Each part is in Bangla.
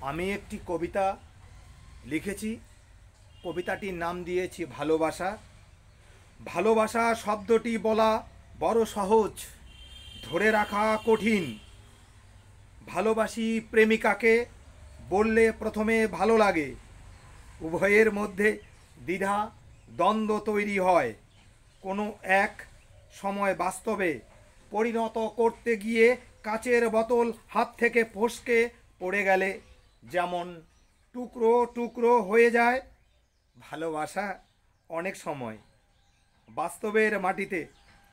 আমি একটি কবিতা লিখেছি। কবিতাটির নাম দিয়েছি ভালোবাসা। ভালোবাসা শব্দটি বলা বড় সহজ, ধরে রাখা কঠিন। ভালোবাসি প্রেমিকাকে বললে প্রথমে ভালো লাগে, উভয়ের মধ্যে দ্বিধা দ্বন্দ্ব তৈরি হয়। কোনো এক সময় বাস্তবে পরিণত করতে গিয়ে কাচের বোতল হাত থেকে ফসকে পড়ে গেলে যেমন টুকরো টুকরো হয়ে যায়, ভালোবাসা অনেক সময় বাস্তবের মাটিতে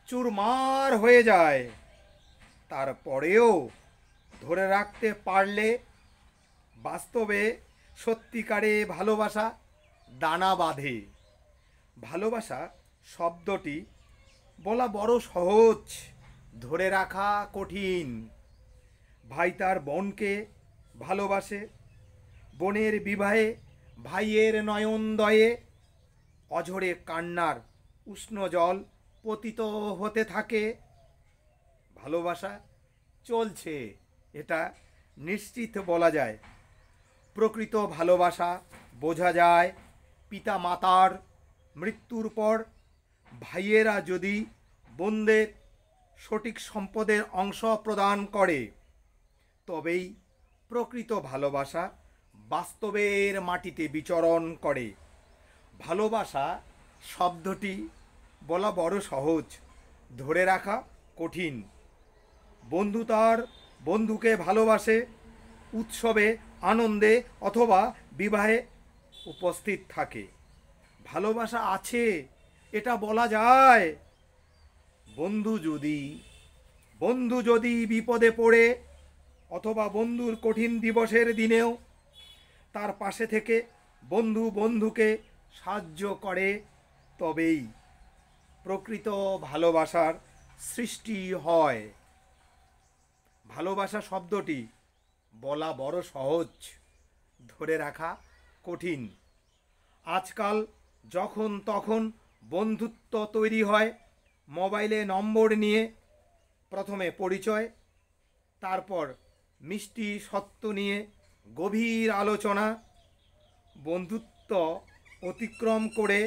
চুরমার হয়ে যায়। তারপরেও ধরে রাখতে পারলে বাস্তবে সত্যিকারে ভালোবাসা দানা বাঁধে। ভালোবাসা শব্দটি বলা বড় সহজ, ধরে রাখা কঠিন। ভাই তার বোনকে ভালোবাসে, বোনের বিবাহে ভাইয়ের নয়নদয়ে অঝরে কান্নার উষ্ণ জল পতিত হতে থাকে। ভালোবাসা চলছে, এটা নিশ্চিত বলা যায়। প্রকৃত ভালোবাসা বোঝা যায় পিতা মাতার মৃত্যুর পর ভাইয়েরা যদি বোনদের সঠিক সম্পদের অংশ প্রদান করে, তবেই প্রকৃত ভালোবাসা বাস্তবের মাটিতে বিচরণ করে। ভালোবাসা শব্দটি বলা বড় সহজ, ধরে রাখা কঠিন। বন্ধু তার বন্ধুকে ভালোবাসে, উৎসবে আনন্দে অথবা বিবাহে উপস্থিত থাকে। ভালোবাসা আছে, এটা বলা যায়। বন্ধু যদি বিপদে পড়ে অথবা বন্ধুর কঠিন দিবসের দিনেও তার পাশে থেকে বন্ধুকে সাহায্য করে, তবেই প্রকৃত ভালোবাসার সৃষ্টি হয়। ভালোবাসা শব্দটি বলা বড় সহজ, ধরে রাখা কঠিন। আজকাল যখন তখন বন্ধুত্ব তৈরি হয় মোবাইলে নম্বর নিয়ে। প্রথমে পরিচয়, তারপর মিষ্টি সত্য নিয়ে গভীর আলোচনা। বন্ধুত্ব অতিক্রম করে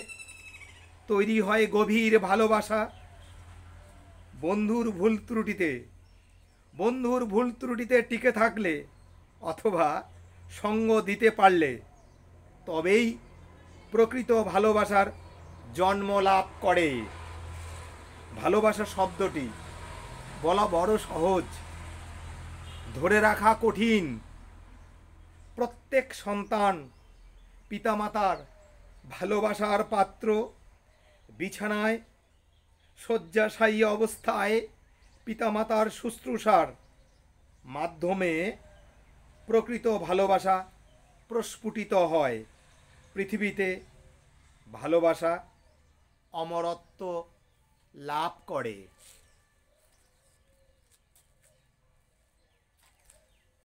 তৈরি হয় গভীর ভালোবাসা। বন্ধুর ভুল ত্রুটিতে টিকে থাকলে অথবা সঙ্গ দিতে পারলে তবেই প্রকৃত ভালোবাসার জন্ম লাভ করে। ভালোবাসা শব্দটি বলা বড় সহজ, ধরে রাখা কঠিন। প্রত্যেক সন্তান পিতামাতার ভালোবাসার পাত্র। বিছানায় শয্যাশায়ী অবস্থায় পিতামাতার শুশ্রূষার মাধ্যমে প্রকৃত ভালোবাসা প্রস্ফুটিত হয়। পৃথিবীতে ভালোবাসা অমরত্ব লাভ করে।